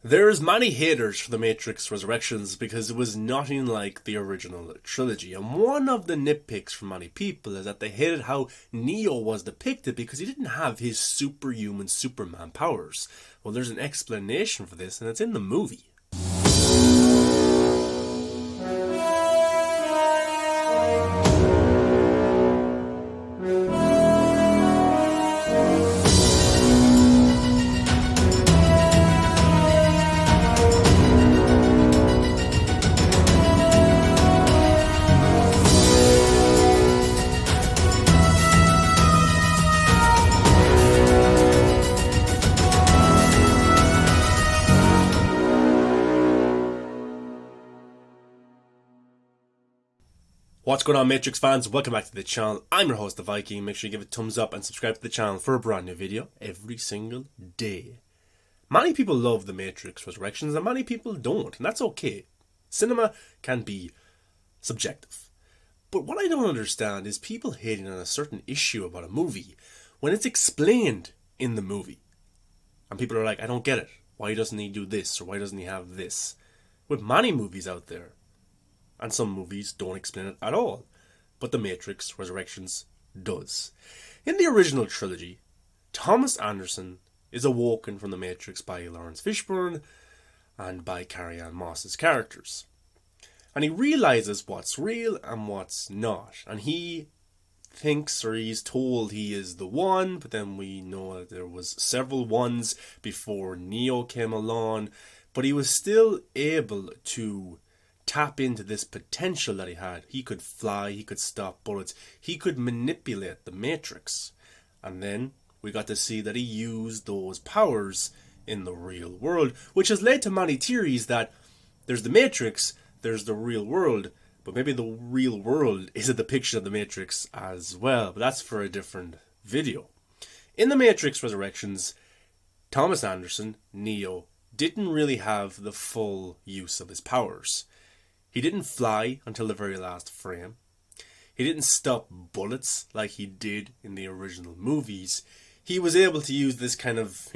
There's many haters for The Matrix Resurrections because it was nothing like the original trilogy, and one of the nitpicks from many people is that they hated how Neo was depicted because he didn't have his superhuman Superman powers. Well, there's an explanation for this, and it's in the movie. What's going on, Matrix fans? Welcome back to the channel. I'm your host, The Viking. Make sure you give it a thumbs up and subscribe to the channel for a brand new video every single day. Many people love The Matrix Resurrections and many people don't, and that's okay. Cinema can be subjective. But what I don't understand is people hating on a certain issue about a movie when it's explained in the movie. And people are like, I don't get it. Why doesn't he do this, or why doesn't he have this? With many movies out there. And some movies don't explain it at all. But The Matrix Resurrections does. In the original trilogy, Thomas Anderson is awoken from the Matrix by Lawrence Fishburne and by Carrie-Anne Moss's characters. And he realizes what's real and what's not. And he thinks, or he's told, he is the one, but then we know that there was several ones before Neo came along. But he was still able to tap into this potential that he had. He could fly, he could stop bullets, he could manipulate the Matrix. And then we got to see that he used those powers in the real world, which has led to many theories that there's the Matrix, there's the real world, but maybe the real world is a depiction of the Matrix as well. But that's for a different video. In The Matrix Resurrections, Thomas Anderson, Neo, didn't really have the full use of his powers. He didn't fly until the very last frame. He didn't stop bullets like he did in the original movies. He was able to use this kind of,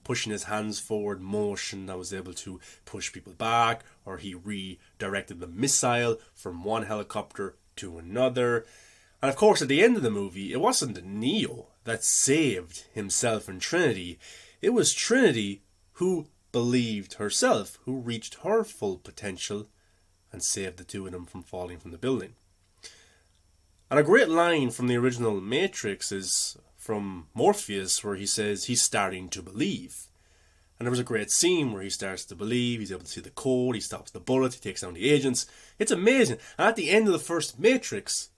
pushing his hands forward motion that was able to push people back, or he redirected the missile from one helicopter to another. And of course, at the end of the movie, it wasn't Neo that saved himself and Trinity. It was Trinity who believed herself, who reached her full potential and saved the two of them from falling from the building. And a great line from the original Matrix is from Morpheus, where he says he's starting to believe. And there was a great scene where he starts to believe, he's able to see the code, he stops the bullet, he takes down the agents. It's amazing. And at the end of the first Matrix,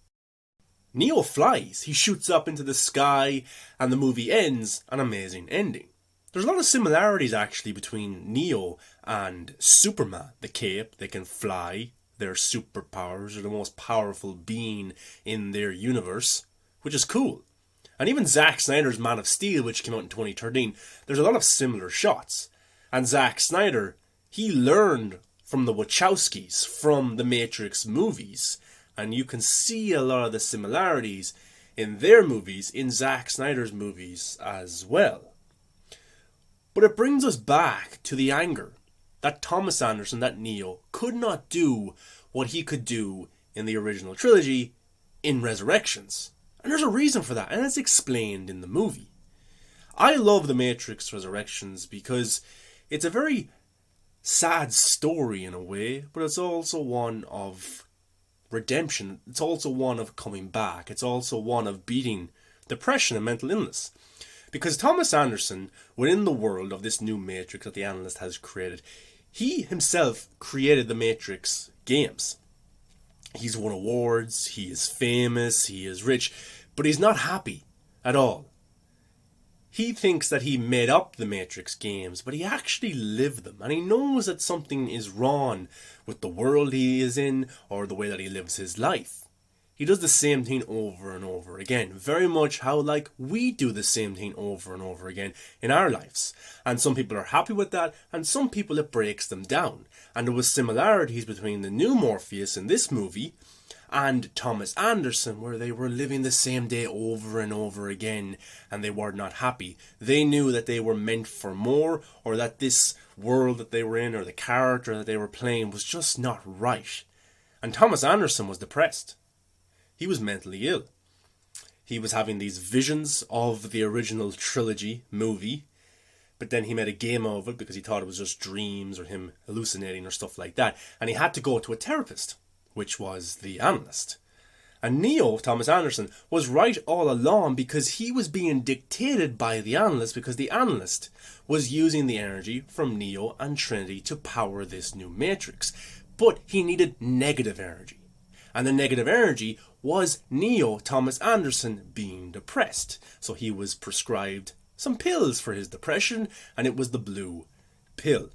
Neo flies. He shoots up into the sky, and the movie ends an amazing ending. There's a lot of similarities actually between Neo and Superman. The cape, they can fly, their superpowers are the most powerful being in their universe, which is cool. And even Zack Snyder's Man of Steel, which came out in 2013, there's a lot of similar shots. And Zack Snyder, he learned from the Wachowskis, from the Matrix movies. And you can see a lot of the similarities in their movies, in Zack Snyder's movies as well. But it brings us back to the anger that Thomas Anderson, that Neo, could not do what he could do in the original trilogy in Resurrections. And there's a reason for that, and it's explained in the movie. I love The Matrix Resurrections because it's a very sad story in a way, but it's also one of redemption. It's also one of coming back. It's also one of beating depression and mental illness. Because Thomas Anderson, within the world of this new Matrix that the analyst has created, he himself created the Matrix games. He's won awards, he is famous, he is rich, but he's not happy at all. He thinks that he made up the Matrix games, but he actually lived them, and he knows that something is wrong with the world he is in or the way that he lives his life. He does the same thing over and over again, very much how we do the same thing over and over again in our lives. And some people are happy with that, and some people it breaks them down. And there was similarities between the new Morpheus in this movie and Thomas Anderson, where they were living the same day over and over again, and they were not happy. They knew that they were meant for more, or that this world that they were in, or the character that they were playing, was just not right. And Thomas Anderson was depressed. He was mentally ill. He was having these visions of the original trilogy movie, but then he made a game of it because he thought it was just dreams or him hallucinating or stuff like that. And he had to go to a therapist, which was the analyst. And Neo, Thomas Anderson, was right all along because he was being dictated by the analyst, because the analyst was using the energy from Neo and Trinity to power this new matrix. But he needed negative energy. And the negative energy was Neo, Thomas Anderson, being depressed. So he was prescribed some pills for his depression, and it was the blue pill.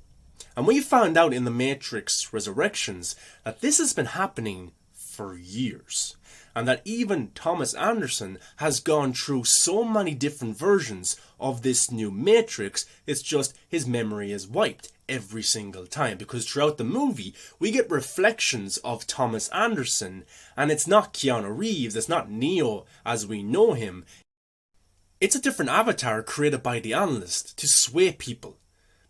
And we found out in the Matrix Resurrections that this has been happening for years, and that even Thomas Anderson has gone through so many different versions of this new Matrix, it's just his memory is wiped every single time, because throughout the movie we get reflections of Thomas Anderson, and it's not Keanu Reeves, it's not Neo as we know him. It's a different avatar created by the analyst to sway people,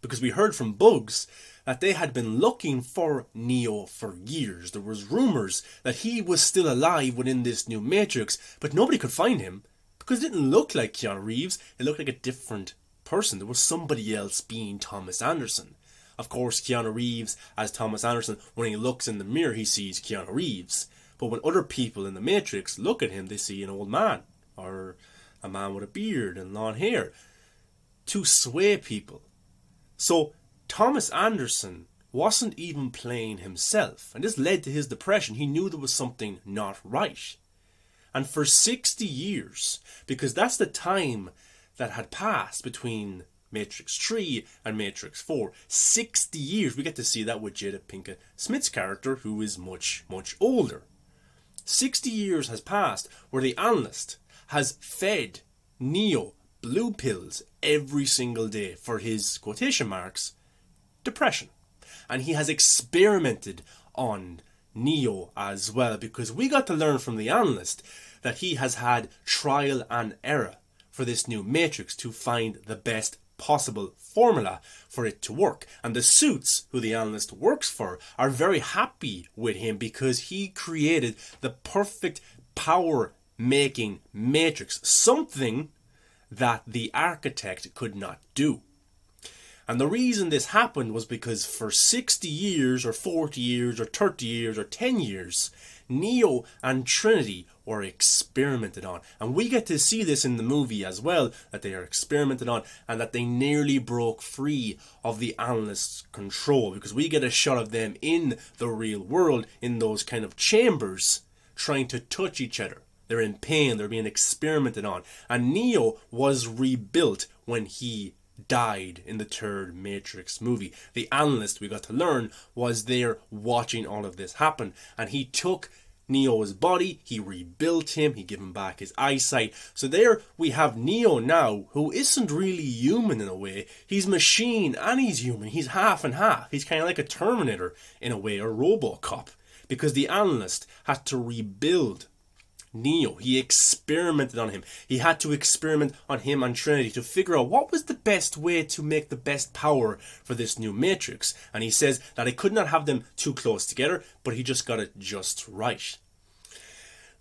because we heard from Bugs that they had been looking for Neo for years. There was rumours that he was still alive within this new Matrix, but nobody could find him because it didn't look like Keanu Reeves. It looked like a different person. There was somebody else being Thomas Anderson. Of course, Keanu Reeves as Thomas Anderson, when he looks in the mirror, he sees Keanu Reeves. But when other people in the Matrix look at him, they see an old man or a man with a beard and long hair to sway people. So Thomas Anderson wasn't even playing himself, and this led to his depression. He knew there was something not right. And for 60 years, because that's the time that had passed between Matrix 3 and Matrix 4, 60 years, we get to see that with Jada Pinkett Smith's character, who is much, much older. 60 years has passed where the analyst has fed Neo blue pills every single day for his, quotation marks, depression. And he has experimented on Neo as well, because we got to learn from the analyst that he has had trial and error for this new Matrix to find the best possible formula for it to work. And the suits who the analyst works for are very happy with him because he created the perfect power making matrix, something that the architect could not do. And the reason this happened was because for 60 years or 40 years or 30 years or 10 years, Neo and Trinity were experimented on. And we get to see this in the movie as well, that they are experimented on and that they nearly broke free of the analyst's control, because we get a shot of them in the real world in those kind of chambers trying to touch each other. They're in pain, they're being experimented on. And Neo was rebuilt when he died in the third Matrix movie. The analyst, we got to learn, was there watching all of this happen, and he took Neo's body, he rebuilt him, he gave him back his eyesight. So there we have Neo now, who isn't really human in a way. He's machine and he's human. He's half and half. He's kind of like a Terminator in a way, or RoboCop, because the analyst had to rebuild Neo. He experimented on him. He had to experiment on him and Trinity to figure out what was the best way to make the best power for this new Matrix. And he says that he could not have them too close together, but he just got it just right.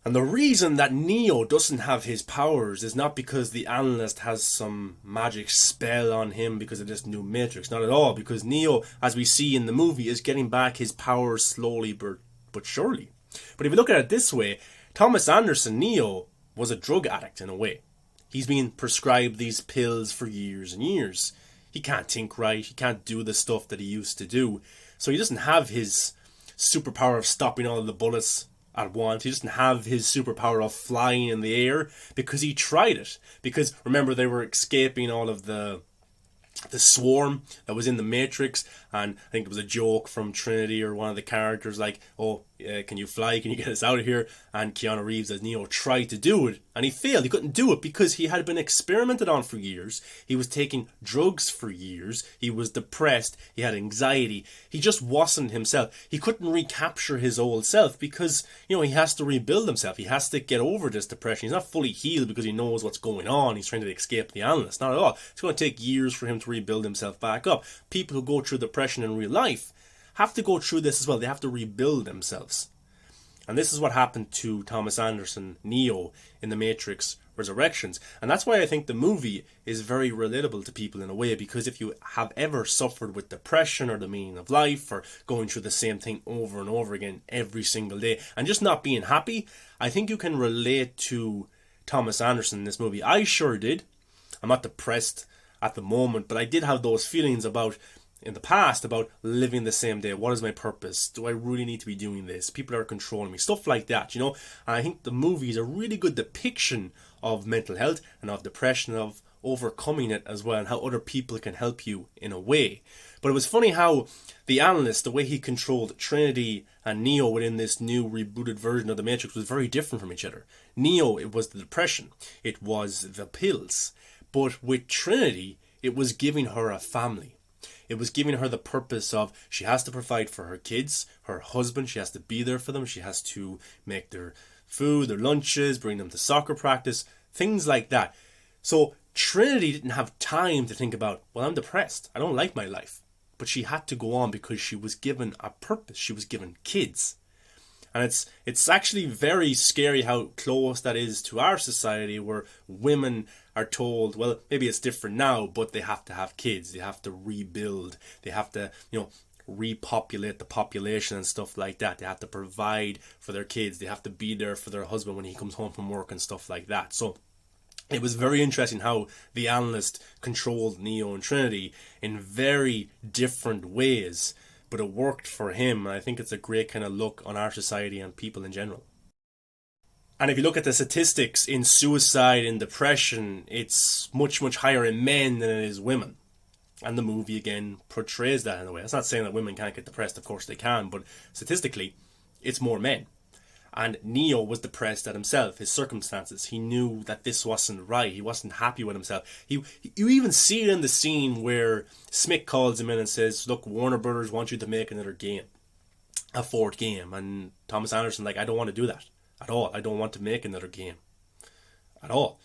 And the reason that Neo doesn't have his powers is not because the analyst has some magic spell on him because of this new Matrix. Not at all, because Neo, as we see in the movie, is getting back his powers slowly but surely. But if you look at it this way, Thomas Anderson, Neo, was a drug addict in a way. He's been prescribed these pills for years and years. He can't think right. He can't do the stuff that he used to do. So he doesn't have his superpower of stopping all of the bullets at once. He doesn't have his superpower of flying in the air because he tried it. Because remember, they were escaping all of the swarm that was in the Matrix, and I think it was a joke from Trinity or one of the characters like, oh, can you fly? Can you get us out of here? And Keanu Reeves as Neo tried to do it, and he failed. He couldn't do it because he had been experimented on for years. He was taking drugs for years. He was depressed. He had anxiety. He just wasn't himself. He couldn't recapture his old self because, he has to rebuild himself. He has to get over this depression. He's not fully healed because he knows what's going on. He's trying to escape the analyst. Not at all. It's going to take years for him to rebuild himself back up. People who go through depression in real life have to go through this as well. They have to rebuild themselves. And this is what happened to Thomas Anderson, Neo, in The Matrix Resurrections. And that's why I think the movie is very relatable to people in a way, because if you have ever suffered with depression or the meaning of life or going through the same thing over and over again every single day and just not being happy, I think you can relate to Thomas Anderson in this movie. I sure did. I'm not depressed at the moment, but I did have those feelings in the past about living the same day. What is my purpose? Do I really need to be doing this? People are controlling me. Stuff like that, And I think the movie is a really good depiction of mental health and of depression, of overcoming it as well, and how other people can help you in a way. But it was funny how the analyst, the way he controlled Trinity and Neo within this new rebooted version of the Matrix was very different from each other. Neo, it was the depression. It was the pills. But with Trinity, it was giving her a family. It was giving her the purpose of she has to provide for her kids, her husband, she has to be there for them, she has to make their food, their lunches, bring them to soccer practice, things like that. So Trinity didn't have time to think about, well, I'm depressed, I don't like my life. But she had to go on because she was given a purpose, she was given kids. And it's actually very scary how close that is to our society, where women are told, well, maybe it's different now, but they have to have kids, they have to rebuild, they have to, repopulate the population and stuff like that. They have to provide for their kids, they have to be there for their husband when he comes home from work and stuff like that. So it was very interesting how the analyst controlled Neo and Trinity in very different ways. But it worked for him, and I think it's a great kind of look on our society and people in general. And if you look at the statistics in suicide and depression, it's much, much higher in men than it is women. And the movie, again, portrays that in a way. That's not saying that women can't get depressed, of course they can, but statistically, it's more men. And Neo was depressed at himself, his circumstances. He knew that this wasn't right. He wasn't happy with himself. You even see it in the scene where Smith calls him in and says, look, Warner Brothers wants you to make another game, a fourth game. And Thomas Anderson, I don't want to do that at all. I don't want to make another game at all.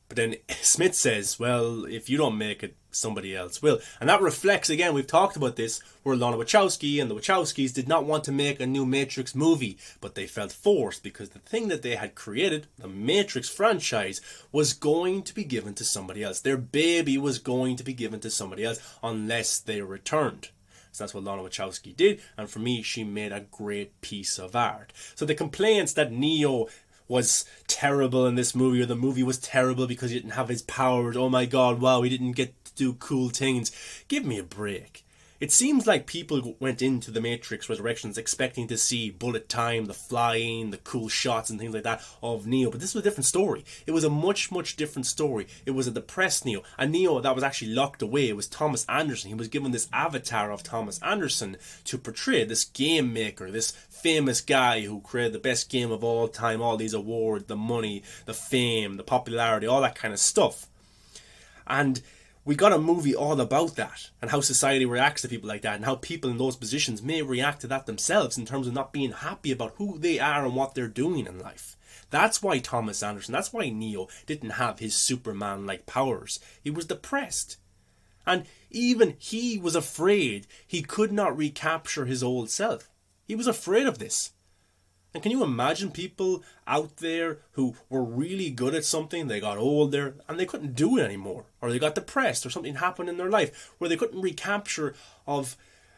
But then Smith says, well, if you don't make it, somebody else will. And that reflects, again, we've talked about this, where Lana Wachowski and the Wachowskis did not want to make a new Matrix movie, but they felt forced because the thing that they had created, the Matrix franchise, was going to be given to somebody else. Their baby was going to be given to somebody else unless they returned. So that's what Lana Wachowski did, and for me, she made a great piece of art. So the complaints that Neo was terrible in this movie, or the movie was terrible because he didn't have his powers, oh my god, wow, he didn't get to do cool things. Give me a break. It seems like people went into The Matrix Resurrections expecting to see bullet time, the flying, the cool shots and things like that of Neo, but this was a different story. It was a much, much different story. It was a depressed Neo, a Neo that was actually locked away. It was Thomas Anderson. He was given this avatar of Thomas Anderson to portray this game maker, this famous guy who created the best game of all time, all these awards, the money, the fame, the popularity, all that kind of stuff. And we got a movie all about that, and how society reacts to people like that, and how people in those positions may react to that themselves in terms of not being happy about who they are and what they're doing in life. That's why Thomas Anderson, that's why Neo didn't have his Superman-like powers. He was depressed. And even he was afraid he could not recapture his old self. He was afraid of this. And can you imagine people out there who were really good at something, they got older and they couldn't do it anymore, or they got depressed, or something happened in their life where they couldn't recapture of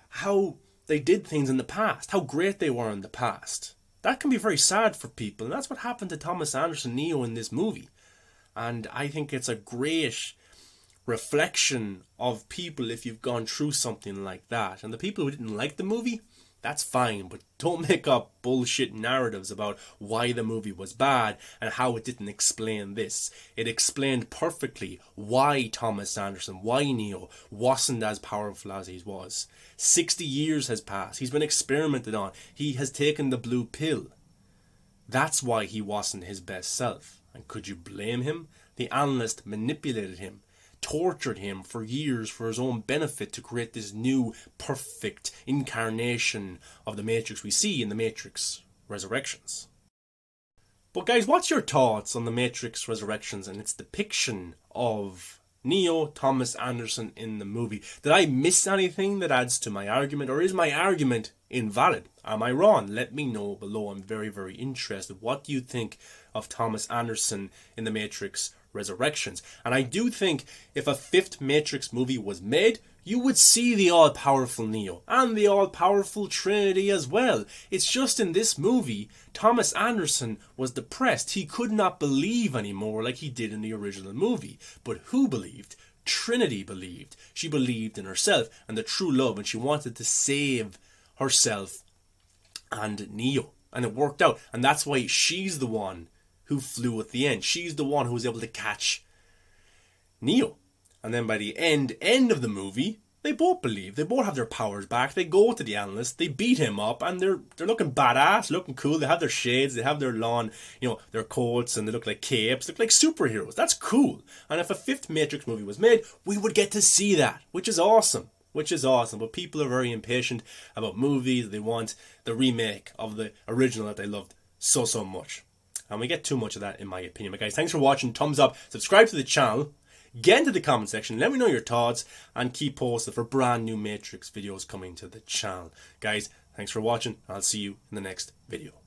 how they did things in the past, how great they were in the past. That can be very sad for people, and that's what happened to Thomas Anderson Neo in this movie. And I think it's a great reflection of people if you've gone through something like that. And the people who didn't like the movie, That's fine, but don't make up bullshit narratives about why the movie was bad and how it didn't explain this. It explained perfectly why Thomas Anderson, why Neo, wasn't as powerful as he was. 60 years has passed. He's been experimented on. He has taken the blue pill. That's why he wasn't his best self. And could you blame him? The analyst manipulated him, tortured him for years for his own benefit to create this new perfect incarnation of the Matrix we see in the Matrix Resurrections. But guys, what's your thoughts on the Matrix Resurrections and its depiction of Neo, Thomas Anderson in the movie? Did I miss anything that adds to my argument, or is my argument invalid? Am I wrong? Let me know below. I'm very, very interested. What do you think of Thomas Anderson in the Matrix Resurrections? And I do think if a fifth Matrix movie was made, you would see the all-powerful Neo and the all-powerful Trinity as well. It's just in this movie, Thomas Anderson was depressed. He could not believe anymore like he did in the original movie. But who believed? Trinity believed. She believed in herself and the true love, and she wanted to save herself and Neo. And it worked out. And that's why she's the one who flew at the end. She's the one who was able to catch Neo. And then by the end of the movie, they both believe. They both have their powers back. They go to the analyst. They beat him up, and they're looking badass, looking cool. They have their shades. They have their lawn, their coats, and they look like capes. They look like superheroes. That's cool. And if a fifth Matrix movie was made, we would get to see that, which is awesome. But people are very impatient about movies. They want the remake of the original that they loved so much. And we get too much of that, in my opinion. But guys, thanks for watching. Thumbs up. Subscribe to the channel. Get into the comment section, let me know your thoughts, and keep posted for brand new Matrix videos coming to the channel. Guys, thanks for watching. I'll see you in the next video.